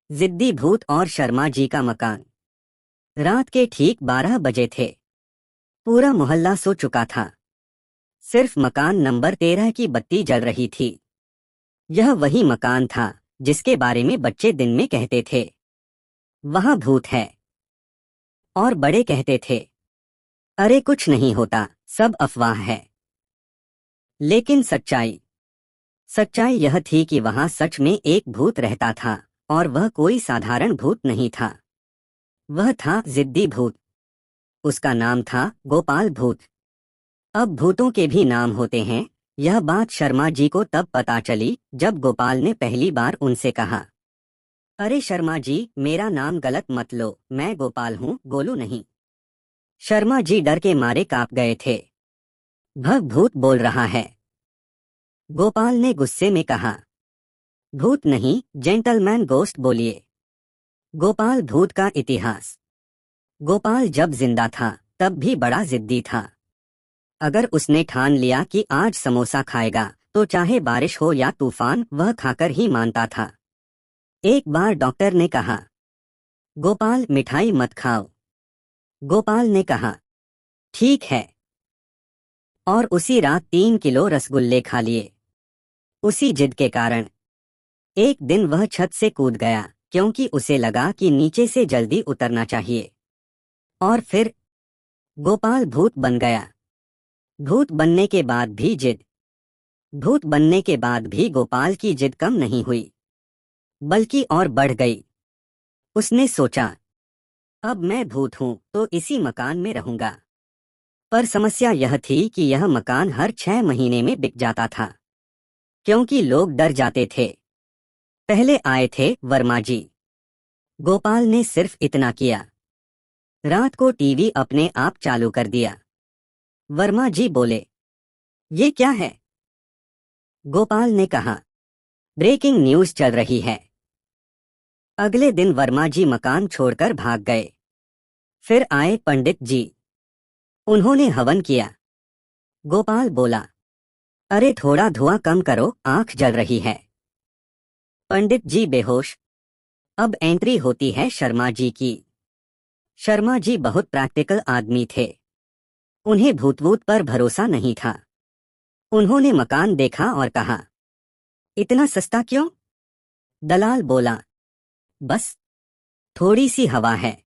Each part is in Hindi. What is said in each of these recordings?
जिद्दी भूत और शर्मा जी का मकान। रात के ठीक 12 बजे थे। पूरा मोहल्ला सो चुका था। सिर्फ मकान नंबर 13 की बत्ती जल रही थी। यह वही मकान था जिसके बारे में बच्चे दिन में कहते थे, वहां भूत है। और बड़े कहते थे, अरे कुछ नहीं होता, सब अफवाह है। लेकिन सच्चाई सच्चाई यह थी कि वहां सच में एक भूत रहता था, और वह कोई साधारण भूत नहीं था। वह था जिद्दी भूत। उसका नाम था गोपाल भूत। अब भूतों के भी नाम होते हैं। यह बात शर्मा जी को तब पता चली जब गोपाल ने पहली बार उनसे कहा, अरे शर्मा जी, मेरा नाम गलत मत लो, मैं गोपाल हूँ, गोलू नहीं। शर्मा जी डर के मारे कांप गए थे। भग भूत बोल रहा है। गोपाल ने गुस्से में कहा, भूत नहीं, जेंटलमैन गोस्ट बोलिए। गोपाल भूत का इतिहास। गोपाल जब जिंदा था तब भी बड़ा जिद्दी था। अगर उसने ठान लिया कि आज समोसा खाएगा तो चाहे बारिश हो या तूफान वह खाकर ही मानता था। एक बार डॉक्टर ने कहा, गोपाल मिठाई मत खाओ। गोपाल ने कहा, ठीक है। और उसी रात 3 किलो रसगुल्ले खा लिए। उसी जिद के कारण एक दिन वह छत से कूद गया, क्योंकि उसे लगा कि नीचे से जल्दी उतरना चाहिए। और फिर गोपाल भूत बन गया। भूत बनने के बाद भी जिद। भूत बनने के बाद भी गोपाल की जिद कम नहीं हुई, बल्कि और बढ़ गई। उसने सोचा, अब मैं भूत हूं तो इसी मकान में रहूंगा। पर समस्या यह थी कि यह मकान हर 6 महीने में बिक जाता था, क्योंकि लोग डर जाते थे। पहले आए थे वर्मा जी। गोपाल ने सिर्फ इतना किया, रात को टीवी अपने आप चालू कर दिया। वर्मा जी बोले, ये क्या है? गोपाल ने कहा, ब्रेकिंग न्यूज चल रही है। अगले दिन वर्मा जी मकान छोड़कर भाग गए। फिर आए पंडित जी। उन्होंने हवन किया। गोपाल बोला, अरे थोड़ा धुआं कम करो, आंख जल रही है। पंडित जी बेहोश। अब एंट्री होती है शर्मा जी की। शर्मा जी बहुत प्रैक्टिकल आदमी थे। उन्हें भूत-वूत पर भरोसा नहीं था। उन्होंने मकान देखा और कहा, इतना सस्ता क्यों? दलाल बोला, बस थोड़ी सी हवा है।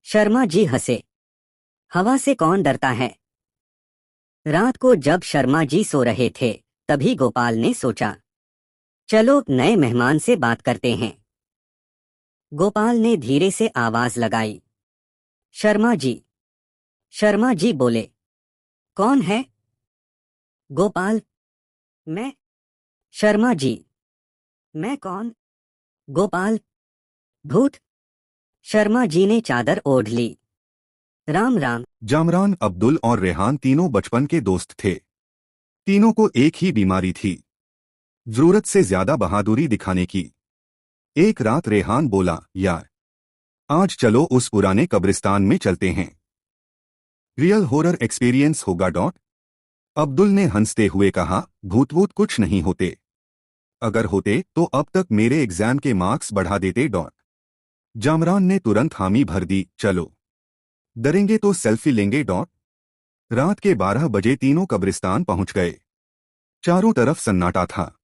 शर्मा जी हंसे, हवा से कौन डरता है? रात को जब शर्मा जी सो रहे थे तभी गोपाल ने सोचा, चलो नए मेहमान से बात करते हैं। गोपाल ने धीरे से आवाज लगाई, शर्मा जी। शर्मा जी बोले, कौन है? गोपाल, मैं। शर्मा जी, मैं कौन? गोपाल, भूत। शर्मा जी ने चादर ओढ़ ली। राम राम। जामरान, अब्दुल और रेहान तीनों बचपन के दोस्त थे। तीनों को एक ही बीमारी थी, जरूरत से ज्यादा बहादुरी दिखाने की। एक रात रेहान बोला, यार आज चलो उस पुराने कब्रिस्तान में चलते हैं, रियल हॉरर एक्सपीरियंस होगा। अब्दुल ने हंसते हुए कहा, भूत वूत कुछ नहीं होते, अगर होते तो अब तक मेरे एग्जाम के मार्क्स बढ़ा देते। जामरान ने तुरंत हामी भर दी, चलो, डरेंगे तो सेल्फी लेंगे। रात के 12 बजे तीनों कब्रिस्तान पहुंच गए। चारों तरफ सन्नाटा था।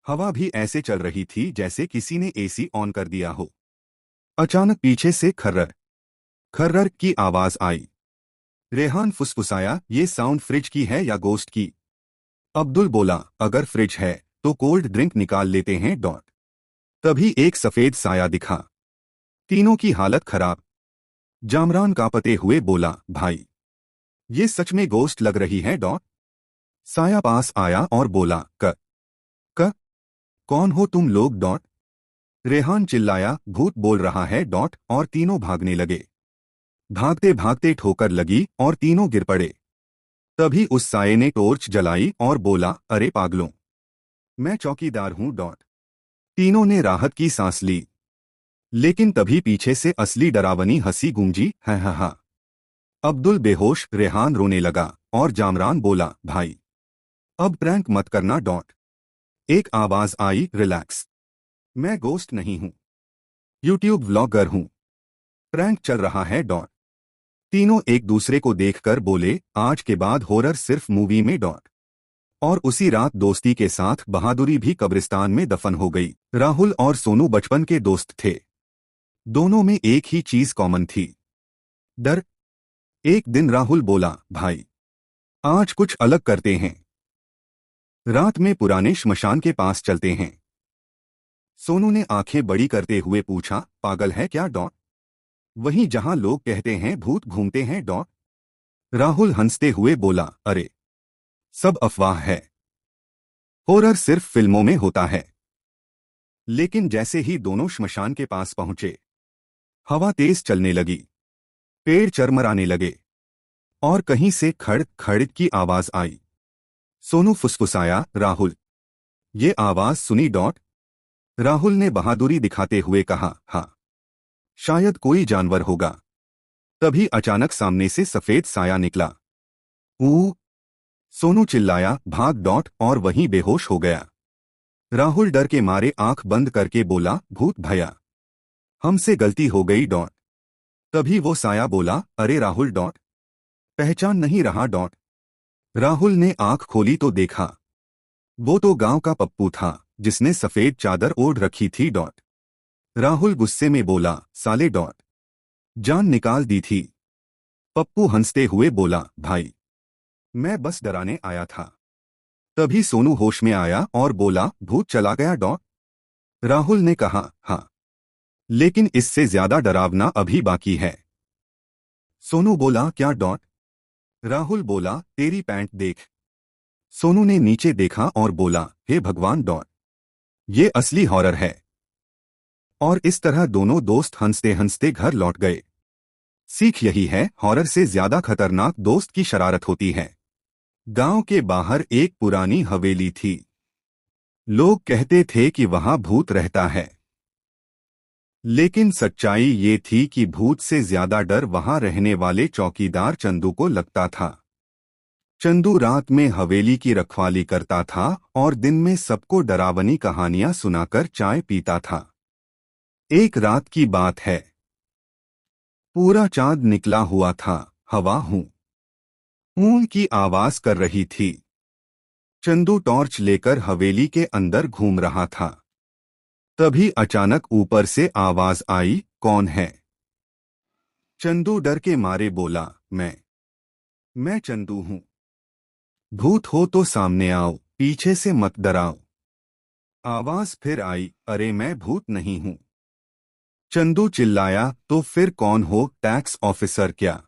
हवा भी ऐसे चल रही थी जैसे किसी ने एसी ऑन कर दिया हो। अचानक पीछे से खर्रर खर्रर की आवाज आई। रेहान फुसफुसाया, ये साउंड फ्रिज की है या गोस्ट की? अब्दुल बोला, अगर फ्रिज है तो कोल्ड ड्रिंक निकाल लेते हैं। तभी एक सफेद साया दिखा। तीनों की हालत खराब। जामरान कांपते हुए बोला, भाई ये सच में गोस्ट लग रही है। साया पास आया और बोला, क कौन हो तुम लोग? रेहान चिल्लाया, भूत बोल रहा है। और तीनों भागने लगे। भागते भागते ठोकर लगी और तीनों गिर पड़े। तभी उस साये ने टॉर्च जलाई और बोला, अरे पागलों, मैं चौकीदार हूं। तीनों ने राहत की सांस ली। लेकिन तभी पीछे से असली डरावनी हंसी गूंजी, है हा हा। अब्दुल बेहोश, रेहान रोने लगा और जामरान बोला, भाई अब प्रैंक मत करना। एक आवाज आई, रिलैक्स, मैं गोस्ट नहीं हूं। यूट्यूब व्लॉगर हूं। प्रैंक चल रहा है डॉट। तीनों एक दूसरे को देखकर बोले, आज के बाद हॉरर सिर्फ मूवी में डॉट। और उसी रात दोस्ती के साथ बहादुरी भी कब्रिस्तान में दफन हो गई। राहुल और सोनू बचपन के दोस्त थे। दोनों में एक ही चीज कॉमन थी, डर। एक दिन राहुल बोला, भाई आज कुछ अलग करते हैं, रात में पुराने श्मशान के पास चलते हैं। सोनू ने आंखें बड़ी करते हुए पूछा, पागल है क्या डॉट? वहीं जहां लोग कहते हैं भूत घूमते हैं डॉट। राहुल हंसते हुए बोला, अरे सब अफवाह है, हॉरर सिर्फ फिल्मों में होता है। लेकिन जैसे ही दोनों श्मशान के पास पहुंचे, हवा तेज चलने लगी, पेड़ चरमराने लगे और कहीं से खड़ खड़ की आवाज आई। सोनू फुसफुसाया, राहुल ये आवाज सुनी डॉट? राहुल ने बहादुरी दिखाते हुए कहा, हाँ शायद कोई जानवर होगा। तभी अचानक सामने से सफेद साया निकला। सोनू चिल्लाया, भाग डॉट, और वहीं बेहोश हो गया। राहुल डर के मारे आंख बंद करके बोला, भूत भैया हमसे गलती हो गई डॉट। तभी वो साया बोला, अरे राहुल डॉट, पहचान नहीं रहा डॉट। राहुल ने आंख खोली तो देखा, वो तो गांव का पप्पू था जिसने सफेद चादर ओढ़ रखी थी डॉट। राहुल गुस्से में बोला, साले डॉट, जान निकाल दी थी। पप्पू हंसते हुए बोला, भाई मैं बस डराने आया था। तभी सोनू होश में आया और बोला, भूत चला गया डॉट। राहुल ने कहा, हाँ लेकिन इससे ज्यादा डरावना अभी बाकी है। सोनू बोला, क्या डॉट? राहुल बोला, तेरी पैंट देख। सोनू ने नीचे देखा और बोला, हे भगवान डॉट, ये असली हॉरर है। और इस तरह दोनों दोस्त हंसते हंसते घर लौट गए। सीख यही है, हॉरर से ज्यादा खतरनाक दोस्त की शरारत होती है। गांव के बाहर एक पुरानी हवेली थी। लोग कहते थे कि वहां भूत रहता है, लेकिन सच्चाई ये थी कि भूत से ज्यादा डर वहां रहने वाले चौकीदार चंदू को लगता था। चंदू रात में हवेली की रखवाली करता था और दिन में सबको डरावनी कहानियां सुनाकर चाय पीता था। एक रात की बात है, पूरा चांद निकला हुआ था, हवा हूं की आवाज कर रही थी। चंदू टॉर्च लेकर हवेली के अंदर घूम रहा था। तभी अचानक ऊपर से आवाज आई, कौन है? चंदू डर के मारे बोला, मैं चंदू हूं। भूत हो तो सामने आओ, पीछे से मत डराओ। आवाज फिर आई, अरे मैं भूत नहीं हूं। चंदू चिल्लाया, तो फिर कौन हो, टैक्स ऑफिसर क्या?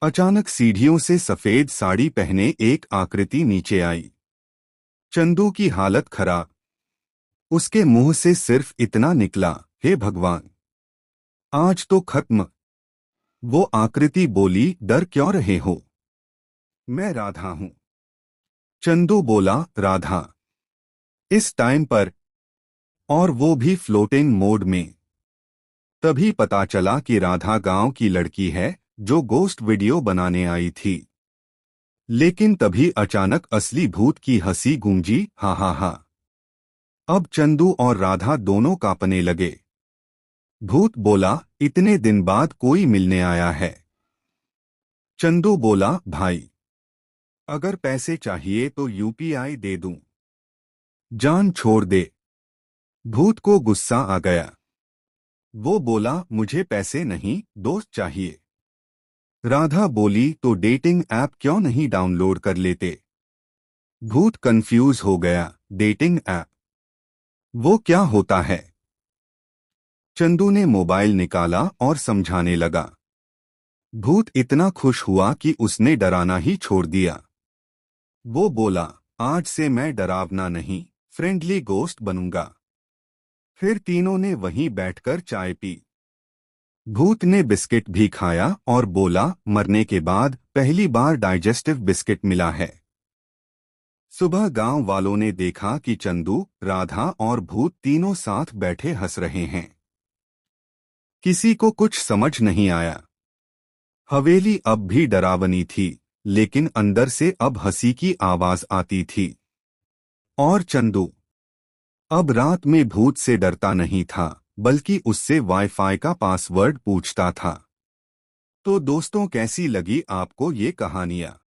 अचानक सीढ़ियों से सफेद साड़ी पहने एक आकृति नीचे आई। चंदू की हालत खराब। उसके मुंह से सिर्फ इतना निकला, हे भगवान आज तो खत्म। वो आकृति बोली, डर क्यों रहे हो? मैं राधा हूं। चंदू बोला, राधा? इस टाइम पर, और वो भी फ्लोटिंग मोड में। तभी पता चला कि राधा गांव की लड़की है जो गोस्ट वीडियो बनाने आई थी। लेकिन तभी अचानक असली भूत की हंसी गूंजी, हा हा हा। अब चंदू और राधा दोनों कांपने लगे। भूत बोला, इतने दिन बाद कोई मिलने आया है। चंदू बोला, भाई अगर पैसे चाहिए तो यूपीआई दे दूं, जान छोड़ दे। भूत को गुस्सा आ गया। वो बोला, मुझे पैसे नहीं, दोस्त चाहिए। राधा बोली, तो डेटिंग ऐप क्यों नहीं डाउनलोड कर लेते? भूत कंफ्यूज हो गया, डेटिंग ऐप, वो क्या होता है? चंदू ने मोबाइल निकाला और समझाने लगा। भूत इतना खुश हुआ कि उसने डराना ही छोड़ दिया। वो बोला, आज से मैं डरावना नहीं, फ्रेंडली गोस्ट बनूंगा। फिर तीनों ने वहीं बैठकर चाय पी। भूत ने बिस्किट भी खाया और बोला, मरने के बाद पहली बार डाइजेस्टिव बिस्किट मिला है। सुबह गांव वालों ने देखा कि चंदू, राधा और भूत तीनों साथ बैठे हंस रहे हैं। किसी को कुछ समझ नहीं आया। हवेली अब भी डरावनी थी, लेकिन अंदर से अब हंसी की आवाज आती थी। और चंदू अब रात में भूत से डरता नहीं था, बल्कि उससे वाईफाई का पासवर्ड पूछता था। तो दोस्तों, कैसी लगी आपको ये कहानियाँ?